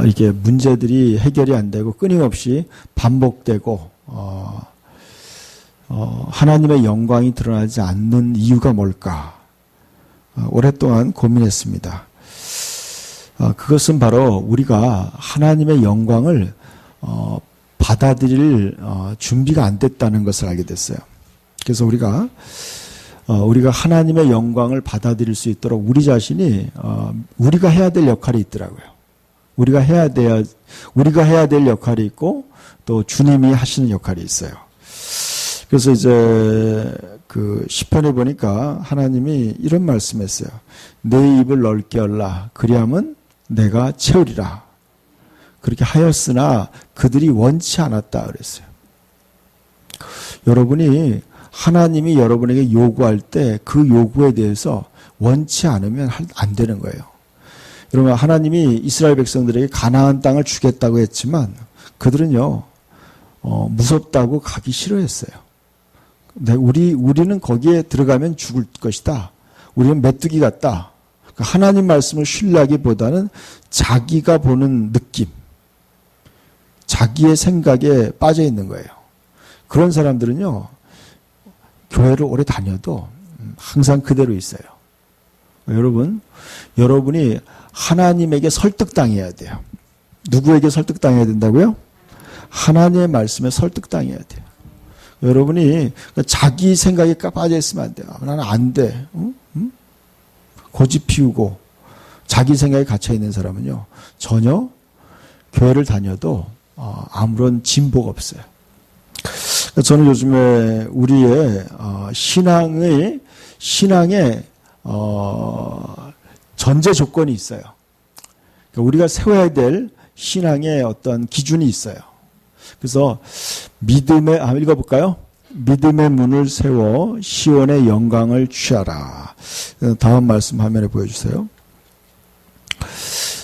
이게 문제들이 해결이 안 되고 끊임없이 반복되고 하나님의 영광이 드러나지 않는 이유가 뭘까? 오랫동안 고민했습니다. 그것은 바로 우리가 하나님의 영광을 받아들일 준비가 안 됐다는 것을 알게 됐어요. 그래서 우리가 하나님의 영광을 받아들일 수 있도록 우리 자신이 우리가 해야 될 역할이 있더라고요. 우리가 해야 될 역할이 있고 또 주님이 하시는 역할이 있어요. 그래서 이제 그 시편에 보니까 하나님이 이런 말씀했어요. 내 입을 넓게 열라. 그리하면 내가 채우리라. 그렇게 하였으나 그들이 원치 않았다 그랬어요. 여러분이 하나님이 여러분에게 요구할 때 그 요구에 대해서 원치 않으면 안 되는 거예요. 여러분, 하나님이 이스라엘 백성들에게 가나안 땅을 주겠다고 했지만 그들은요 무섭다고 가기 싫어했어요. 우리는 거기에 들어가면 죽을 것이다. 우리는 메뚜기 같다. 하나님 말씀을 신뢰하기보다는 자기가 보는 느낌, 자기의 생각에 빠져 있는 거예요. 그런 사람들은요 교회를 오래 다녀도 항상 그대로 있어요. 여러분이 하나님에게 설득당해야 돼요. 누구에게 설득당해야 된다고요? 하나님의 말씀에 설득당해야 돼요. 여러분이 자기 생각에 빠져 있으면 안 돼요. 나는 안 돼. 응? 고집 피우고 자기 생각에 갇혀 있는 사람은요 전혀 교회를 다녀도 아무런 진보가 없어요. 저는 요즘에 우리의 신앙의 전제 조건이 있어요. 우리가 세워야 될 신앙의 어떤 기준이 있어요. 그래서 읽어볼까요? 믿음의 문을 세워 시온의 영광을 취하라. 다음 말씀 화면에 보여주세요.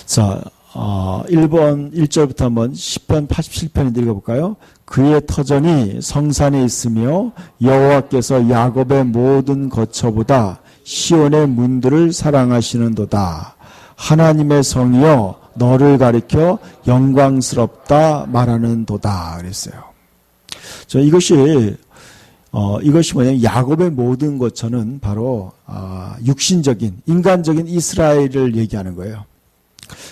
자, 1절부터 한번 시편 87편인데 읽어볼까요? 그의 터전이 성산에 있으며 여호와께서 야곱의 모든 거처보다 시온의 문들을 사랑하시는도다. 하나님의 성이여 너를 가리켜 영광스럽다 말하는도다 그랬어요. 이것이 뭐냐면 야곱의 모든 거처는 바로 육신적인 인간적인 이스라엘을 얘기하는 거예요.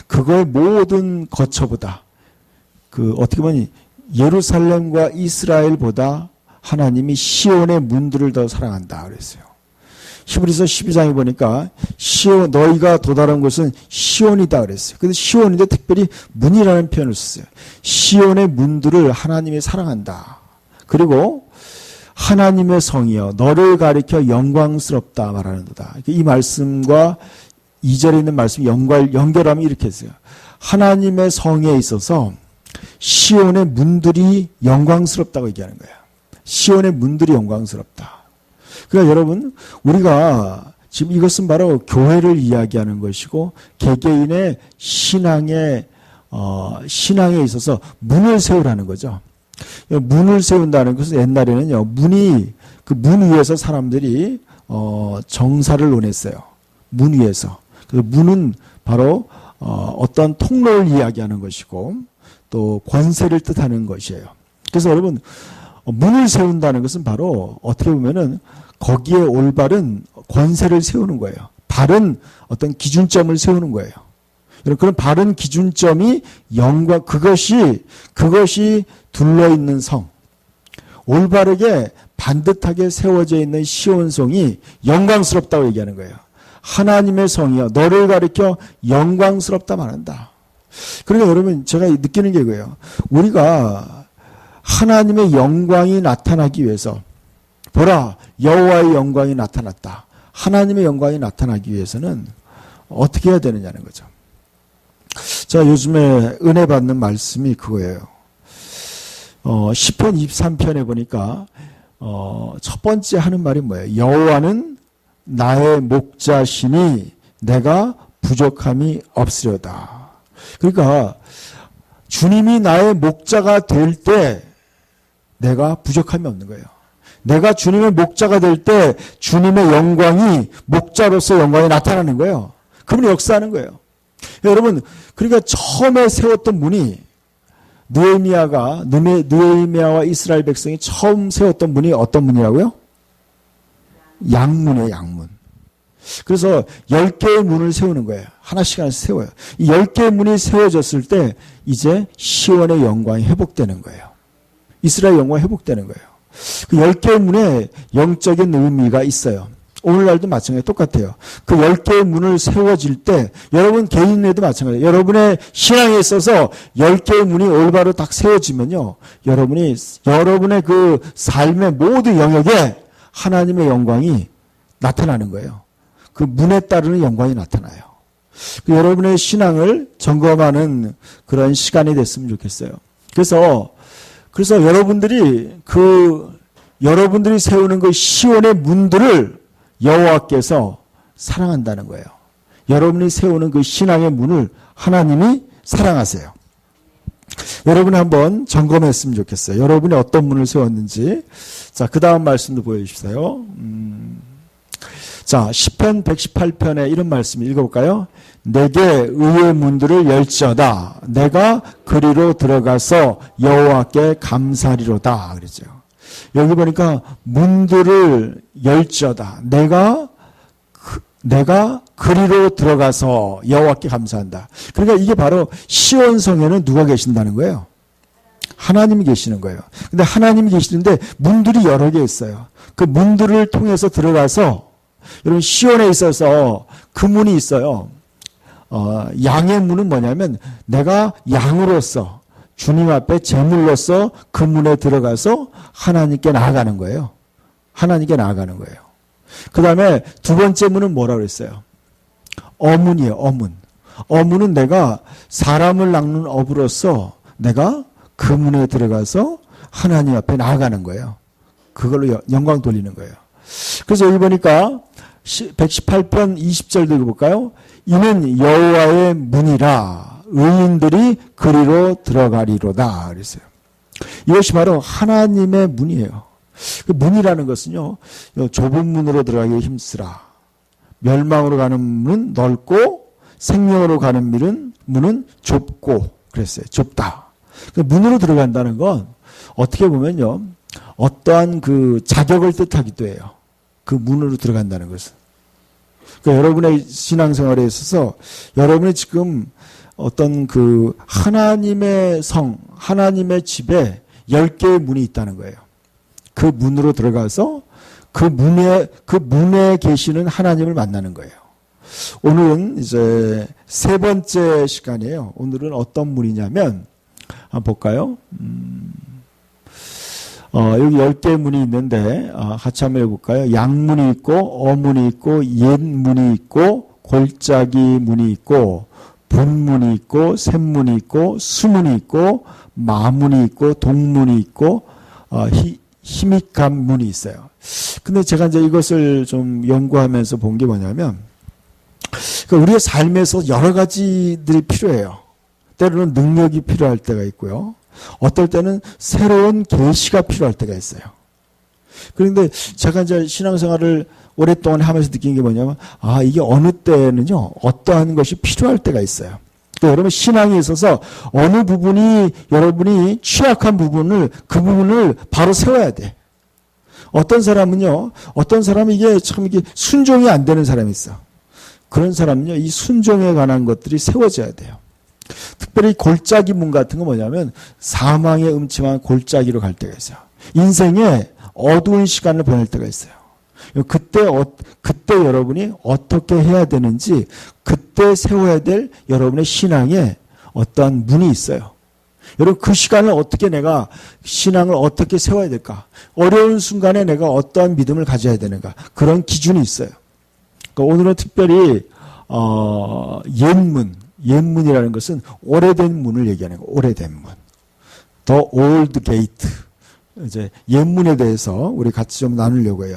그거의 모든 거처보다 어떻게 보면 예루살렘과 이스라엘보다 하나님이 시온의 문들을 더 사랑한다 그랬어요. 히브리서 12장에 보니까 너희가 도달한 곳은 시온이다 그랬어요. 근데 시온인데 특별히 문이라는 표현을 썼어요. 시온의 문들을 하나님이 사랑한다. 그리고 하나님의 성이여 너를 가리켜 영광스럽다 말하는도다. 이 말씀과 2절에 있는 말씀 연결하면 이렇게 했어요. 하나님의 성에 있어서 시온의 문들이 영광스럽다고 얘기하는 거예요. 시온의 문들이 영광스럽다. 그러니까 여러분 우리가 지금 이것은 바로 교회를 이야기하는 것이고 개개인의 신앙에 있어서 문을 세우라는 거죠. 문을 세운다는 것은 옛날에는요 그 문 위에서 사람들이 정사를 논했어요. 문 위에서. 그 문은 바로 어떤 통로를 이야기하는 것이고 또 권세를 뜻하는 것이에요. 그래서 여러분 문을 세운다는 것은 바로 어떻게 보면은 거기에 올바른 권세를 세우는 거예요. 바른 어떤 기준점을 세우는 거예요. 그런 바른 기준점이 영광, 그것이 둘러있는 성, 올바르게 반듯하게 세워져 있는 시온성이 영광스럽다고 얘기하는 거예요. 하나님의 성이여 너를 가리켜 영광스럽다 말한다. 그러니까 여러분 제가 느끼는 게 이거예요. 우리가 하나님의 영광이 나타나기 위해서 보라 여호와의 영광이 나타났다. 하나님의 영광이 나타나기 위해서는 어떻게 해야 되느냐는 거죠. 자, 요즘에 은혜 받는 말씀이 그거예요. 시편 23편에 보니까 첫 번째 하는 말이 뭐예요? 여호와는 나의 목자시니 내가 부족함이 없으려다. 그러니까 주님이 나의 목자가 될 때 내가 부족함이 없는 거예요. 내가 주님의 목자가 될 때 주님의 영광이 목자로서 영광이 나타나는 거예요. 그분이 역사하는 거예요. 여러분, 그러니까 처음에 세웠던 문이 느헤미야와 이스라엘 백성이 처음 세웠던 문이 어떤 문이라고요? 양문이에요, 양문. 그래서 10개의 문을 세우는 거예요. 하나씩 하나씩 세워요. 이 10개의 문이 세워졌을 때 이제 시온의 영광이 회복되는 거예요. 이스라엘 영광이 회복되는 거예요. 그 10개의 문에 영적인 의미가 있어요. 오늘날도 마찬가지로 똑같아요. 그 10개의 문을 세워질 때 여러분 개인에도 마찬가지예요. 여러분의 신앙에 있어서 10개의 문이 올바로 딱 세워지면요. 여러분의 그 삶의 모든 영역에 하나님의 영광이 나타나는 거예요. 그 문에 따르는 영광이 나타나요. 여러분의 신앙을 점검하는 그런 시간이 됐으면 좋겠어요. 그래서 여러분들이 세우는 그 시온의 문들을 여호와께서 사랑한다는 거예요. 여러분이 세우는 그 신앙의 문을 하나님이 사랑하세요. 여러분이 한번 점검했으면 좋겠어요. 여러분이 어떤 문을 세웠는지. 자, 그 다음 말씀도 보여주세요. 자, 시편 118편에 이런 말씀 읽어볼까요? 내게 의의 문들을 열지어다. 내가 그리로 들어가서 여호와께 감사리로다. 그러죠. 여기 보니까 문들을 열지어다. 내가 그리로 들어가서 여호와께 감사한다. 그러니까 이게 바로 시온 성에는 누가 계신다는 거예요? 하나님이 계시는 거예요. 근데 하나님이 계시는데 문들이 여러 개 있어요. 그 문들을 통해서 들어가서 여러분 시온에 있어서 그 문이 있어요. 양의 문은 뭐냐면 내가 양으로서 주님 앞에 제물로서 그 문에 들어가서 하나님께 나아가는 거예요. 하나님께 나아가는 거예요. 그 다음에 두 번째 문은 뭐라고 그랬어요? 어문이에요. 어문. 어문은 내가 사람을 낚는 어부로서 내가 그 문에 들어가서 하나님 앞에 나아가는 거예요. 그걸로 영광 돌리는 거예요. 그래서 여기 보니까 118편 20절도 읽어볼까요? 이는 여호와의 문이라 의인들이 그리로 들어가리로다 그랬어요. 이것이 바로 하나님의 문이에요. 그 문이라는 것은요, 좁은 문으로 들어가기 힘쓰라. 멸망으로 가는 문은 넓고 생명으로 가는 문은 좁고 그랬어요. 좁다. 그 문으로 들어간다는 건 어떻게 보면요, 어떠한 그 자격을 뜻하기도 해요. 그 문으로 들어간다는 것은. 그러니까 여러분의 신앙생활에 있어서 여러분이 지금 어떤 그 하나님의 성, 하나님의 집에 10개의 문이 있다는 거예요. 그 문으로 들어가서 그 문에 계시는 하나님을 만나는 거예요. 오늘은 이제 세 번째 시간이에요. 오늘은 어떤 문이냐면, 한번 볼까요? 여기 10개의 문이 있는데, 같이 한번 해볼까요? 양문이 있고, 어문이 있고, 옛문이 있고, 골짜기 문이 있고, 본문이 있고, 샘문이 있고, 수문이 있고, 마문이 있고, 동문이 있고, 희미감 문이 있어요. 근데 제가 이제 이것을 좀 연구하면서 본 게 뭐냐면, 그러니까 우리의 삶에서 여러 가지들이 필요해요. 때로는 능력이 필요할 때가 있고요. 어떨 때는 새로운 계시가 필요할 때가 있어요. 그런데 제가 이제 신앙생활을 오랫동안 하면서 느낀 게 뭐냐면, 이게 어느 때는요, 어떠한 것이 필요할 때가 있어요. 또 여러분 신앙에 있어서 어느 부분이 여러분이 취약한 부분을, 그 부분을 바로 세워야 돼. 어떤 사람은 이게 참 이게 순종이 안 되는 사람이 있어. 그런 사람은요, 이 순종에 관한 것들이 세워져야 돼요. 특별히 골짜기 문 같은 건 뭐냐면 사망의 음침한 골짜기로 갈 때가 있어요. 인생에 어두운 시간을 보낼 때가 있어요. 그때 여러분이 어떻게 해야 되는지, 그때 세워야 될 여러분의 신앙에 어떠한 문이 있어요. 여러분 그 시간을 어떻게 내가 신앙을 어떻게 세워야 될까? 어려운 순간에 내가 어떠한 믿음을 가져야 되는가? 그런 기준이 있어요. 그러니까 오늘은 특별히 옛문이라는 것은 오래된 문을 얘기하는 거예요. 오래된 문. The old gate. 이제 옛문에 대해서 우리 같이 좀 나누려고 해요.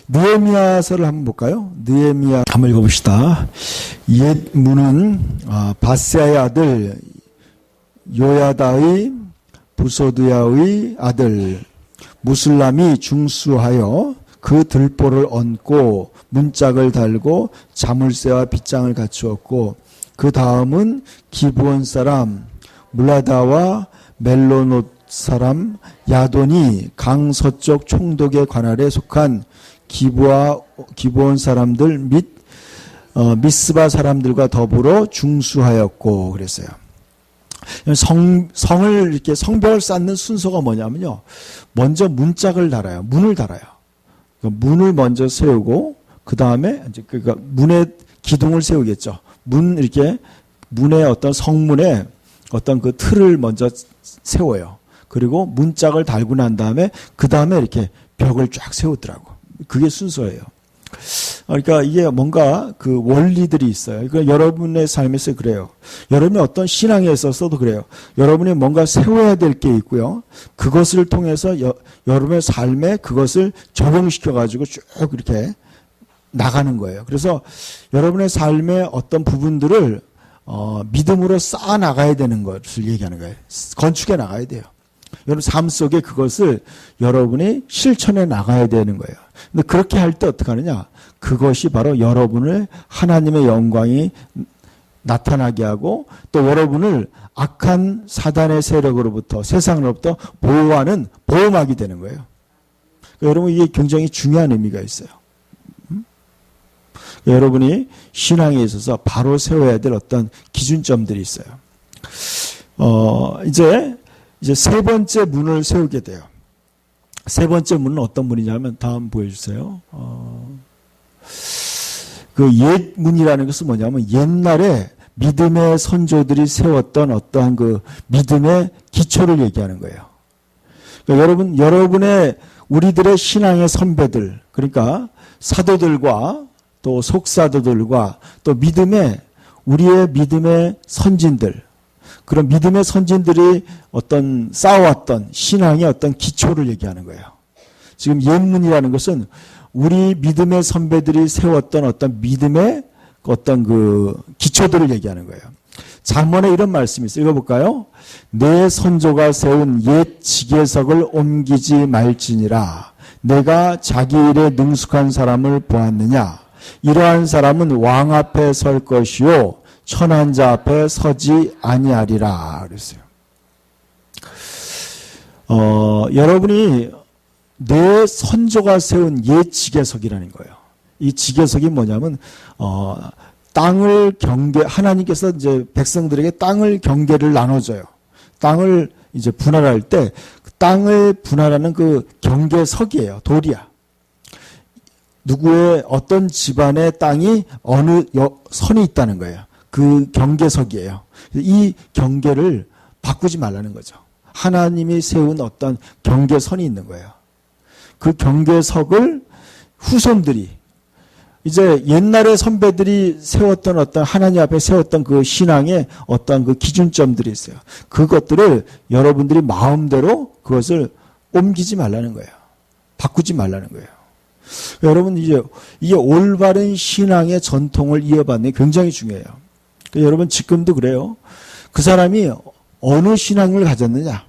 느헤미야서를 한번 볼까요? 느헤미야 한번 읽어봅시다. 옛문은 바세아의 아들 요야다의 부소드야의 아들 무슬람이 중수하여 그 들보를 얹고 문짝을 달고 자물쇠와 빗장을 갖추었고 그 다음은 기브온 사람 물라다와 멜로노 사람 야돈이 강 서쪽 총독의 관할에 속한 기브온 사람들 및 미스바 사람들과 더불어 중수하였고 그랬어요. 성을 이렇게 성벽을 쌓는 순서가 뭐냐면요. 먼저 문짝을 달아요. 문을 달아요. 문을 먼저 세우고 그 다음에 이제 그러니까 문에 기둥을 세우겠죠. 이렇게 문의 어떤 성문에 어떤 그 틀을 먼저 세워요. 그리고 문짝을 달고 난 다음에 그 다음에 이렇게 벽을 쫙 세우더라고. 그게 순서예요. 그러니까 이게 뭔가 그 원리들이 있어요. 그러니까 여러분의 삶에서 그래요. 여러분의 어떤 신앙에 있어서도 그래요. 여러분이 뭔가 세워야 될 게 있고요. 그것을 통해서 여러분의 삶에 그것을 적용시켜 가지고 쭉 이렇게 나가는 거예요. 그래서 여러분의 삶의 어떤 부분들을 믿음으로 쌓아 나가야 되는 것을 얘기하는 거예요. 건축해 나가야 돼요. 여러분 삶 속에 그것을 여러분이 실천해 나가야 되는 거예요. 근데 그렇게 할 때 어떻게 하느냐? 그것이 바로 여러분을 하나님의 영광이 나타나게 하고 또 여러분을 악한 사단의 세력으로부터 세상으로부터 보호하는 보호막이 되는 거예요. 그러니까 여러분 이게 굉장히 중요한 의미가 있어요. 여러분이 신앙에 있어서 바로 세워야 될 어떤 기준점들이 있어요. 이제 세 번째 문을 세우게 돼요. 세 번째 문은 어떤 문이냐면 다음 보여주세요. 그 옛 문이라는 것은 뭐냐면 옛날에 믿음의 선조들이 세웠던 어떠한 그 믿음의 기초를 얘기하는 거예요. 그러니까 여러분의 우리들의 신앙의 선배들, 그러니까 사도들과 또 속사도들과 또 우리의 믿음의 선진들, 그런 믿음의 선진들이 어떤 쌓아왔던 신앙의 어떤 기초를 얘기하는 거예요. 지금 옛문이라는 것은 우리 믿음의 선배들이 세웠던 어떤 믿음의 어떤 그 기초들을 얘기하는 거예요. 잠언에 이런 말씀이 있어요. 읽어볼까요? 내 선조가 세운 옛 지계석을 옮기지 말지니라. 내가 자기 일에 능숙한 사람을 보았느냐. 이러한 사람은 왕 앞에 설 것이요 천한 자 앞에 서지 아니하리라 그랬어요. 여러분이 내 선조가 세운 옛 지계석이라는 거예요. 이 지계석이 뭐냐면 땅을 하나님께서 이제 백성들에게 땅을 경계를 나눠줘요. 땅을 이제 분할할 때 땅을 분할하는 그 경계석이에요. 돌이야. 누구의 어떤 집안의 땅이 어느 선이 있다는 거예요. 그 경계석이에요. 이 경계를 바꾸지 말라는 거죠. 하나님이 세운 어떤 경계선이 있는 거예요. 그 경계석을 후손들이 이제 옛날에 선배들이 세웠던 어떤 하나님 앞에 세웠던 그 신앙의 어떤 그 기준점들이 있어요. 그것들을 여러분들이 마음대로 그것을 옮기지 말라는 거예요. 바꾸지 말라는 거예요. 여러분 이제 이게 올바른 신앙의 전통을 이어받는 게 굉장히 중요해요. 여러분 지금도 그래요. 그 사람이 어느 신앙을 가졌느냐,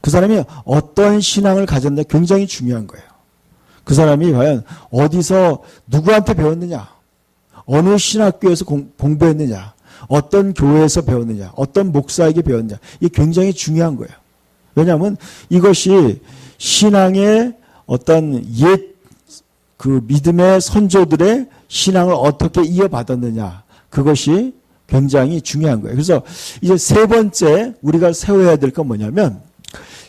그 사람이 어떤 신앙을 가졌느냐 굉장히 중요한 거예요. 그 사람이 과연 어디서 누구한테 배웠느냐, 어느 신학교에서 공부했느냐, 어떤 교회에서 배웠느냐, 어떤 목사에게 배웠느냐, 이게 굉장히 중요한 거예요. 왜냐하면 이것이 신앙의 어떤 그 믿음의 선조들의 신앙을 어떻게 이어받았느냐, 그것이 굉장히 중요한 거예요. 그래서 이제 세 번째 우리가 세워야 될 건 뭐냐면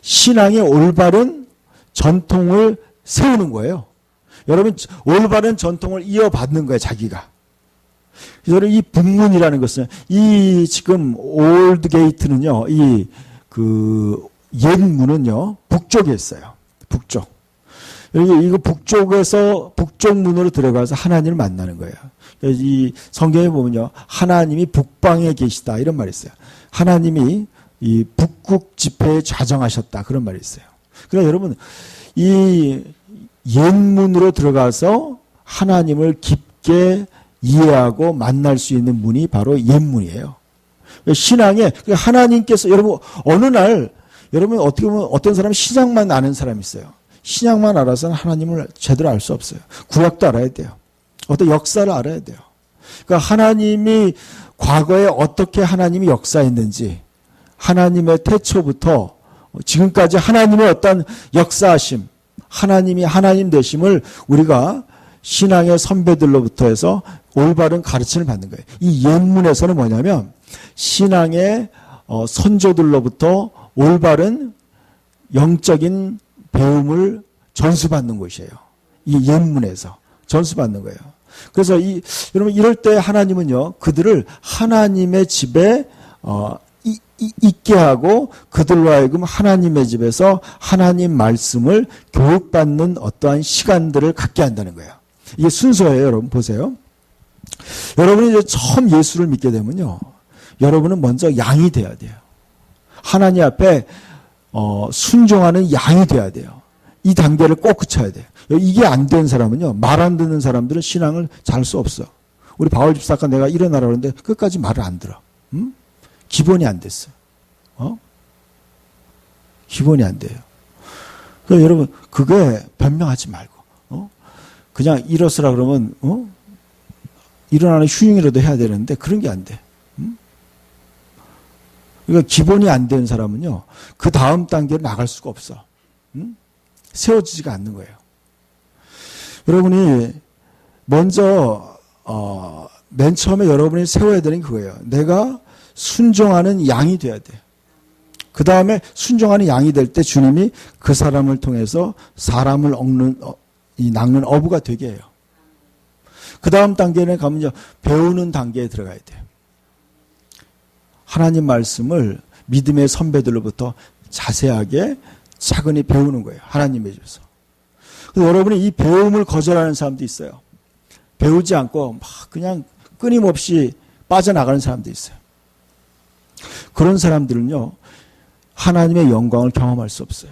신앙의 올바른 전통을 세우는 거예요. 여러분 올바른 전통을 이어받는 거예요. 자기가. 그래서 이 북문이라는 것은 이 지금 올드 게이트는요. 이 그 옛문은요. 북쪽에 있어요. 북쪽. 이거 북쪽 문으로 들어가서 하나님을 만나는 거예요. 이 성경에 보면요. 하나님이 북방에 계시다. 이런 말이 있어요. 하나님이 이 북극 지폐에 좌정하셨다. 그런 말이 있어요. 그러니까 여러분, 이 옛문으로 들어가서 하나님을 깊게 이해하고 만날 수 있는 문이 바로 옛문이에요. 신앙에, 하나님께서, 여러분, 어느 날, 여러분, 어떻게 보면 어떤 사람은 신앙만 아는 사람이 있어요. 신앙만 알아서는 하나님을 제대로 알 수 없어요. 구약도 알아야 돼요. 어떤 역사를 알아야 돼요. 그러니까 하나님이 과거에 어떻게 하나님이 역사했는지, 하나님의 태초부터 지금까지 하나님의 어떤 역사하심, 하나님이 하나님 되심을 우리가 신앙의 선배들로부터 해서 올바른 가르침을 받는 거예요. 이 옛문에서는 뭐냐면 신앙의 선조들로부터 올바른 영적인 배움을 전수받는 곳이에요. 이 옛문에서 전수받는 거예요. 그래서 여러분 이럴 때 하나님은요, 그들을 하나님의 집에 있게 하고 그들로 하여금 하나님의 집에서 하나님 말씀을 교육받는 어떠한 시간들을 갖게 한다는 거예요. 이게 순서예요. 여러분 보세요. 여러분이 이제 처음 예수를 믿게 되면요, 여러분은 먼저 양이 돼야 돼요. 하나님 앞에 순종하는 양이 돼야 돼요. 이 단계를 꼭 거쳐야 돼요. 이게 안 된 사람은요, 말 안 듣는 사람들은 신앙을 잘 수 없어. 우리 바울 집사가 내가 일어나라 그러는데 끝까지 말을 안 들어. 기본이 안 됐어요. 기본이 안 돼요. 그러니까 여러분, 그게 변명하지 말고, 그냥 일어서라 그러면, 일어나는 휴잉이라도 해야 되는데, 그런 게 안 돼. 그러니까 기본이 안 된 사람은요, 그 다음 단계로 나갈 수가 없어. 세워지지가 않는 거예요. 여러분이 먼저, 맨 처음에 여러분이 세워야 되는 게 그거예요. 내가 순종하는 양이 돼야 돼. 그 다음에 순종하는 양이 될 때 주님이 그 사람을 통해서 사람을 낚는 어부가 되게 해요. 그 다음 단계는 가면요, 배우는 단계에 들어가야 돼요. 하나님 말씀을 믿음의 선배들로부터 자세하게 차근히 배우는 거예요. 하나님의 집에서. 그래서 여러분이 이 배움을 거절하는 사람도 있어요. 배우지 않고 막 그냥 끊임없이 빠져나가는 사람도 있어요. 그런 사람들은요, 하나님의 영광을 경험할 수 없어요.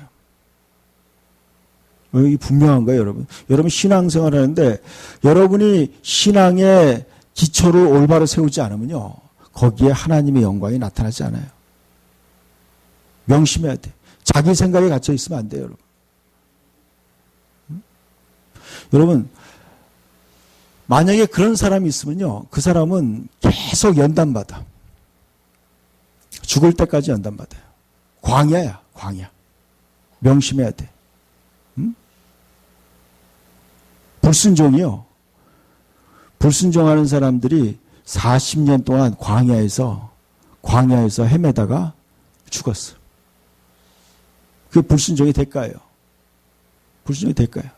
이게 분명한 거예요, 여러분. 여러분 신앙생활 하는데 여러분이 신앙의 기초를 올바로 세우지 않으면요, 거기에 하나님의 영광이 나타나지 않아요. 명심해야 돼. 자기 생각에 갇혀 있으면 안 돼요, 여러분. 여러분, 만약에 그런 사람이 있으면요, 그 사람은 계속 연단받아. 죽을 때까지 연단받아요. 광야야, 광야. 명심해야 돼. 불순종이요. 불순종하는 사람들이 40년 동안 광야에서 헤매다가 죽었어. 그게 불순종의 대가예요. 불순종의 대가예요.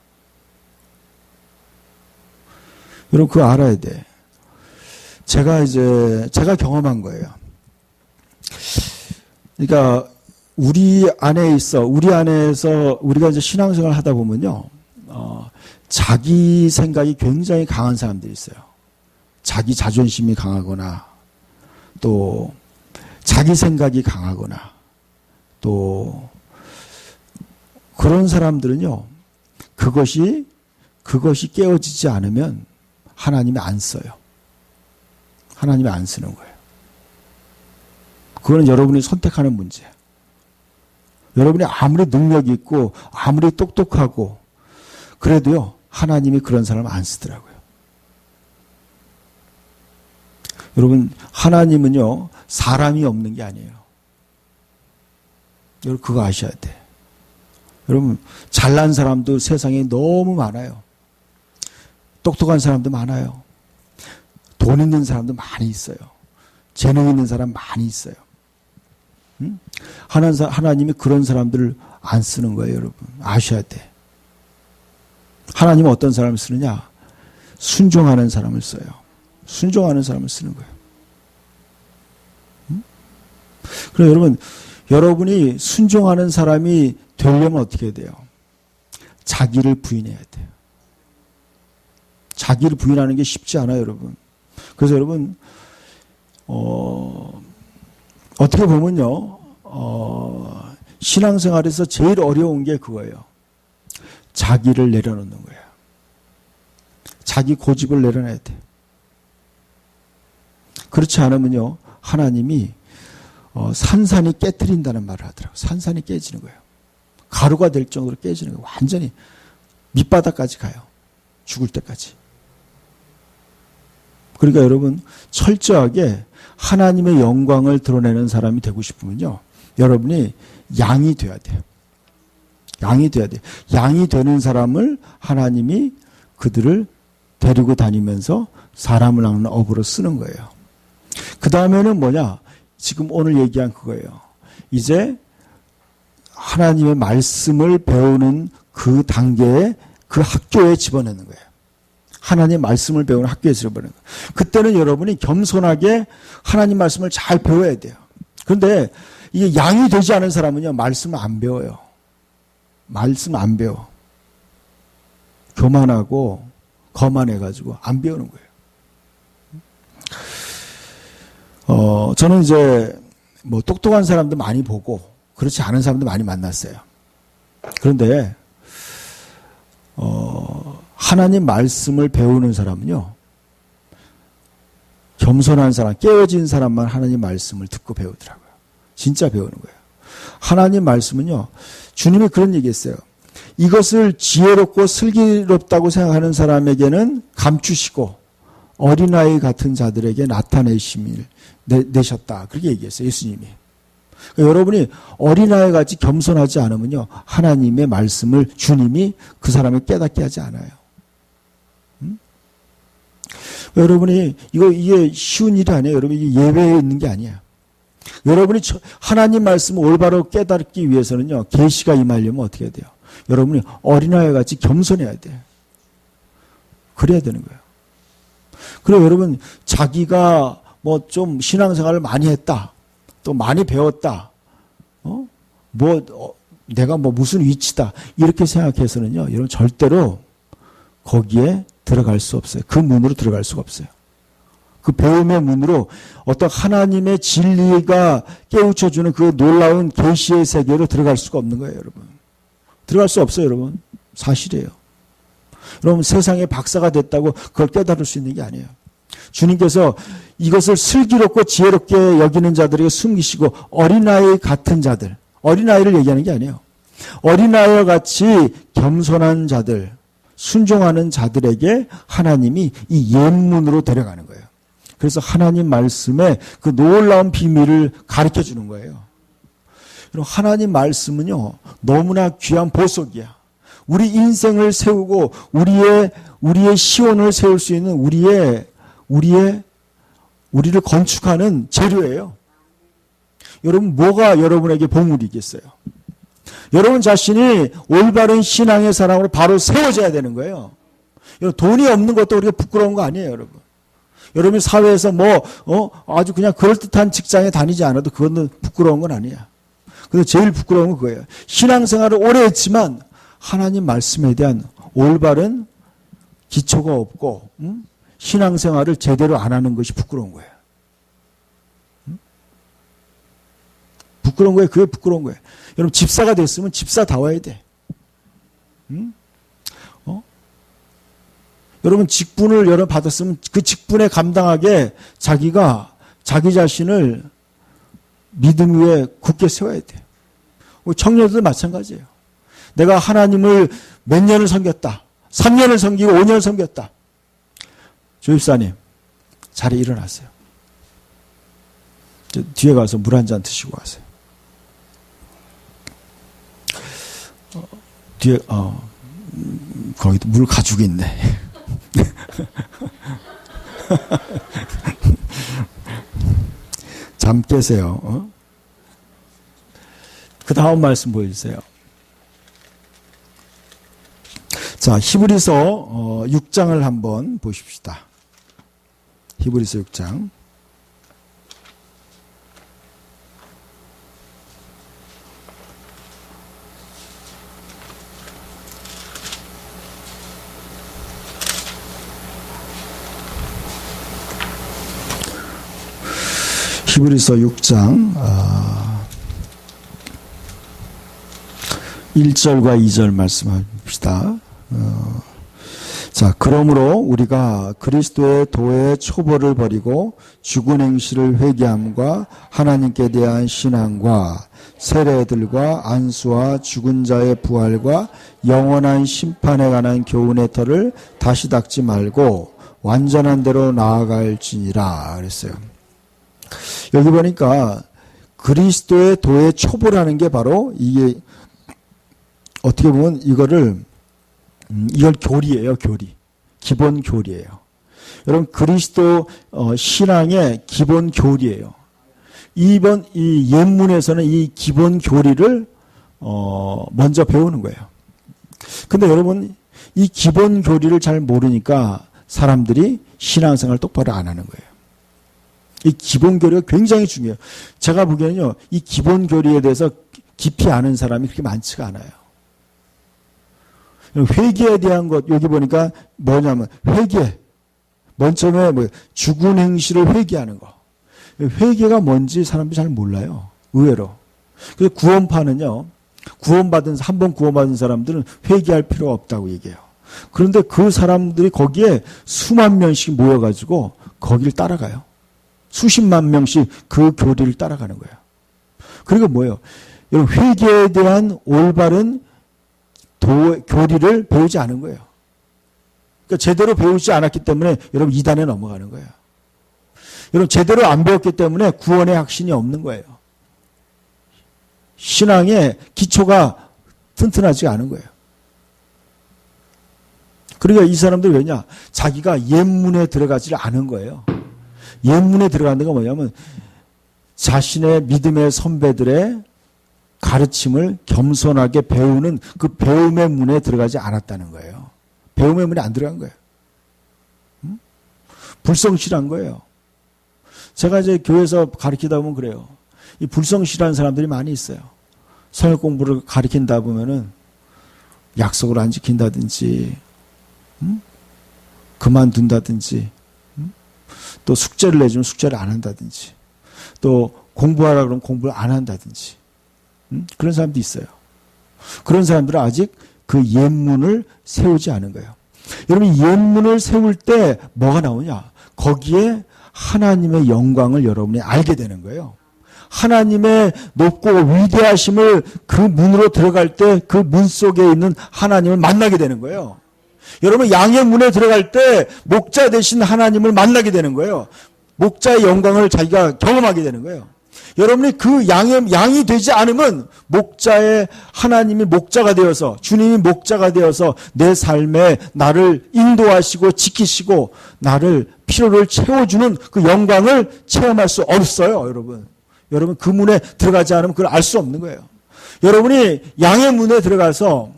여러분 그거 알아야 돼. 제가 경험한 거예요. 그러니까 우리 안에서 우리가 이제 신앙생활 하다 보면요, 자기 생각이 굉장히 강한 사람들이 있어요. 자기 자존심이 강하거나, 또 자기 생각이 강하거나, 또 그런 사람들은요, 그것이 깨어지지 않으면 하나님이 안 써요. 하나님이 안 쓰는 거예요. 그거는 여러분이 선택하는 문제예요. 여러분이 아무리 능력이 있고 아무리 똑똑하고 그래도요, 하나님이 그런 사람을 안 쓰더라고요. 여러분, 하나님은요, 사람이 없는 게 아니에요. 여러분 그거 아셔야 돼. 여러분, 잘난 사람도 세상에 너무 많아요. 똑똑한 사람도 많아요. 돈 있는 사람도 많이 있어요. 재능 있는 사람 많이 있어요. 하나님이 그런 사람들을 안 쓰는 거예요, 여러분. 아셔야 돼. 하나님은 어떤 사람을 쓰느냐? 순종하는 사람을 써요. 순종하는 사람을 쓰는 거예요. 그럼 여러분이 순종하는 사람이 되려면 어떻게 해야 돼요? 자기를 부인해야 돼요. 자기를 부인하는 게 쉽지 않아요, 여러분. 그래서 여러분, 어떻게 보면요, 신앙생활에서 제일 어려운 게 그거예요. 자기를 내려놓는 거예요. 자기 고집을 내려놔야 돼. 그렇지 않으면요, 하나님이 산산이 깨트린다는 말을 하더라고요. 산산이 깨지는 거예요. 가루가 될 정도로 깨지는 거예요. 완전히 밑바닥까지 가요. 죽을 때까지. 그러니까 여러분 철저하게 하나님의 영광을 드러내는 사람이 되고 싶으면요. 여러분이 양이 돼야 돼요. 양이 돼야 돼요. 양이 되는 사람을 하나님이 그들을 데리고 다니면서 사람을 낳는 업으로 쓰는 거예요. 그 다음에는 뭐냐? 지금 오늘 얘기한 그거예요. 이제 하나님의 말씀을 배우는 그 단계에 그 학교에 집어넣는 거예요. 하나님 말씀을 배우는 학교에 집어넣는 거예요. 그때는 여러분이 겸손하게 하나님 말씀을 잘 배워야 돼요. 그런데 이게 양이 되지 않은 사람은요, 말씀을 안 배워요. 말씀 안 배워. 교만하고 거만해가지고 안 배우는 거예요. 저는 이제 뭐 똑똑한 사람도 많이 보고 그렇지 않은 사람도 많이 만났어요. 그런데 하나님 말씀을 배우는 사람은요, 겸손한 사람, 깨어진 사람만 하나님 말씀을 듣고 배우더라고요. 진짜 배우는 거예요. 하나님 말씀은요, 주님이 그런 얘기했어요. 이것을 지혜롭고 슬기롭다고 생각하는 사람에게는 감추시고 어린아이 같은 자들에게 내셨다. 그렇게 얘기했어요. 예수님이. 그러니까 여러분이 어린아이 같이 겸손하지 않으면요, 하나님의 말씀을 주님이 그 사람을 깨닫게 하지 않아요. 여러분이 이게 쉬운 일이 아니에요. 여러분 이게 예외에 있는 게 아니에요. 여러분이 하나님 말씀을 올바로 깨닫기 위해서는요, 계시가 임하려면 어떻게 해야 돼요? 여러분이 어린아이 같이 겸손해야 돼요. 그래야 되는 거예요. 그리고 여러분 자기가 뭐 좀 신앙생활을 많이 했다, 또 많이 배웠다, 내가 뭐 무슨 위치다 이렇게 생각해서는요, 여러분 절대로 거기에 들어갈 수 없어요. 그 문으로 들어갈 수가 없어요. 그 배움의 문으로 어떤 하나님의 진리가 깨우쳐주는 그 놀라운 계시의 세계로 들어갈 수가 없는 거예요, 여러분. 들어갈 수 없어요, 여러분. 사실이에요. 여러분 세상의 박사가 됐다고 그걸 깨달을 수 있는 게 아니에요. 주님께서 이것을 슬기롭고 지혜롭게 여기는 자들에게 숨기시고 어린아이 같은 자들, 어린아이를 얘기하는 게 아니에요. 어린아이와 같이 겸손한 자들, 순종하는 자들에게 하나님이 이 옛문으로 데려가는 거예요. 그래서 하나님 말씀의 그 놀라운 비밀을 가르쳐 주는 거예요. 그럼 하나님 말씀은요, 너무나 귀한 보석이야. 우리 인생을 세우고 우리의 시온을 세울 수 있는 우리를 건축하는 재료예요. 여러분 뭐가 여러분에게 보물이겠어요? 여러분 자신이 올바른 신앙의 사람으로 바로 세워져야 되는 거예요. 돈이 없는 것도 우리가 부끄러운 거 아니에요, 여러분. 여러분이 사회에서 아주 그냥 그럴듯한 직장에 다니지 않아도 그건 부끄러운 건 아니야. 근데 제일 부끄러운 건 그거예요. 신앙생활을 오래 했지만 하나님 말씀에 대한 올바른 기초가 없고, 신앙생활을 제대로 안 하는 것이 부끄러운 거예요. 부끄러운 거예요. 그게 부끄러운 거예요. 여러분 집사가 됐으면 집사다워야 돼. 여러분 직분을 여러분 받았으면 그 직분에 감당하게 자기가 자기 자신을 믿음 위에 굳게 세워야 돼요. 청년들 마찬가지예요. 내가 하나님을 몇 년을 섬겼다. 3년을 섬기고 5년을 섬겼다. 조입사님 자리에 일어나세요. 뒤에 가서 물 한 잔 드시고 가세요. 뒤에 거기도 물 가지고 있네. 잠 깨세요. 그 다음 말씀 보여주세요. 자, 히브리서 6장을 한번 보십시다. 히브리서 6장. 히브리서 6장 1절과 2절 말씀합시다. 자, 그러므로 우리가 그리스도의 도의 초벌을 버리고 죽은 행실을 회개함과 하나님께 대한 신앙과 세례들과 안수와 죽은 자의 부활과 영원한 심판에 관한 교훈의 터를 다시 닦지 말고 완전한 대로 나아갈지니라 그랬어요. 여기 보니까 그리스도의 도에 초보라는 게 바로 이게 어떻게 보면 이걸 교리예요, 교리. 기본 교리예요. 여러분 그리스도 신앙의 기본 교리예요. 이 옛문에서는 이 기본 교리를 먼저 배우는 거예요. 근데 여러분 이 기본 교리를 잘 모르니까 사람들이 신앙생활을 똑바로 안 하는 거예요. 이 기본 교리가 굉장히 중요해요. 제가 보기에는요, 이 기본 교리에 대해서 깊이 아는 사람이 그렇게 많지가 않아요. 회개에 대한 것, 여기 보니까 뭐냐면, 회개. 맨 처음에 죽은 행실을 회개하는 거. 회개가 뭔지 사람들이 잘 몰라요. 의외로. 그래서 구원파는요, 한 번 구원받은 사람들은 회개할 필요가 없다고 얘기해요. 그런데 그 사람들이 거기에 수만 명씩 모여가지고 거기를 따라가요. 수십만 명씩 그 교리를 따라가는 거예요. 그리고 뭐예요? 여러분 회개에 대한 올바른 교리를 배우지 않은 거예요. 그러니까 제대로 배우지 않았기 때문에 여러분 이단에 넘어가는 거예요. 여러분 제대로 안 배웠기 때문에 구원의 확신이 없는 거예요. 신앙의 기초가 튼튼하지 않은 거예요. 그러니까 이 사람들 왜냐? 자기가 옛문에 들어가지 않은 거예요. 옛문에 들어가는 건 뭐냐면 자신의 믿음의 선배들의 가르침을 겸손하게 배우는 그 배움의 문에 들어가지 않았다는 거예요. 배움의 문에 안 들어간 거예요. 불성실한 거예요. 제가 이제 교회에서 가르치다 보면 그래요. 이 불성실한 사람들이 많이 있어요. 성역 공부를 가르친다 보면은 약속을 안 지킨다든지, 그만둔다든지, 또 숙제를 내주면 숙제를 안 한다든지, 또 공부하라 그러면 공부를 안 한다든지, 그런 사람도 있어요. 그런 사람들은 아직 그 옛문을 세우지 않은 거예요. 여러분 옛문을 세울 때 뭐가 나오냐? 거기에 하나님의 영광을 여러분이 알게 되는 거예요. 하나님의 높고 위대하심을 그 문으로 들어갈 때 그 문 속에 있는 하나님을 만나게 되는 거예요. 여러분 양의 문에 들어갈 때 목자 되신 하나님을 만나게 되는 거예요. 목자의 영광을 자기가 경험하게 되는 거예요. 여러분이 그 양이 되지 않으면 목자의 하나님이 목자가 되어서 주님이 목자가 되어서 내 삶에 나를 인도하시고 지키시고 나를 필요를 채워주는 그 영광을 체험할 수 없어요. 여러분 그 문에 들어가지 않으면 그걸 알 수 없는 거예요. 여러분이 양의 문에 들어가서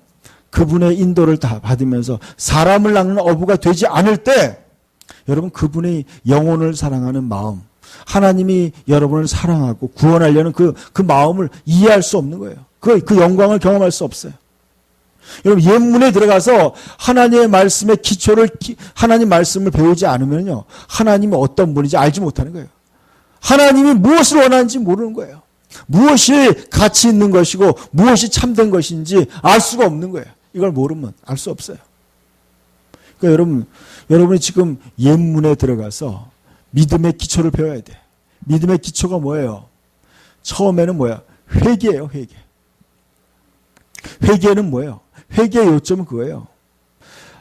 그분의 인도를 다 받으면서 사람을 낚는 어부가 되지 않을 때 여러분 그분의 영혼을 사랑하는 마음, 하나님이 여러분을 사랑하고 구원하려는 그 마음을 이해할 수 없는 거예요. 그 영광을 경험할 수 없어요. 여러분 옛문에 들어가서 하나님의 말씀의 기초를 하나님 말씀을 배우지 않으면요 하나님이 어떤 분인지 알지 못하는 거예요. 하나님이 무엇을 원하는지 모르는 거예요. 무엇이 가치 있는 것이고 무엇이 참된 것인지 알 수가 없는 거예요. 이걸 모르면 알 수 없어요. 그러니까 여러분이 지금 옛문에 들어가서 믿음의 기초를 배워야 돼. 믿음의 기초가 뭐예요? 처음에는 뭐야? 회개예요, 회개. 회개는 뭐예요? 회개의 요점은 그거예요.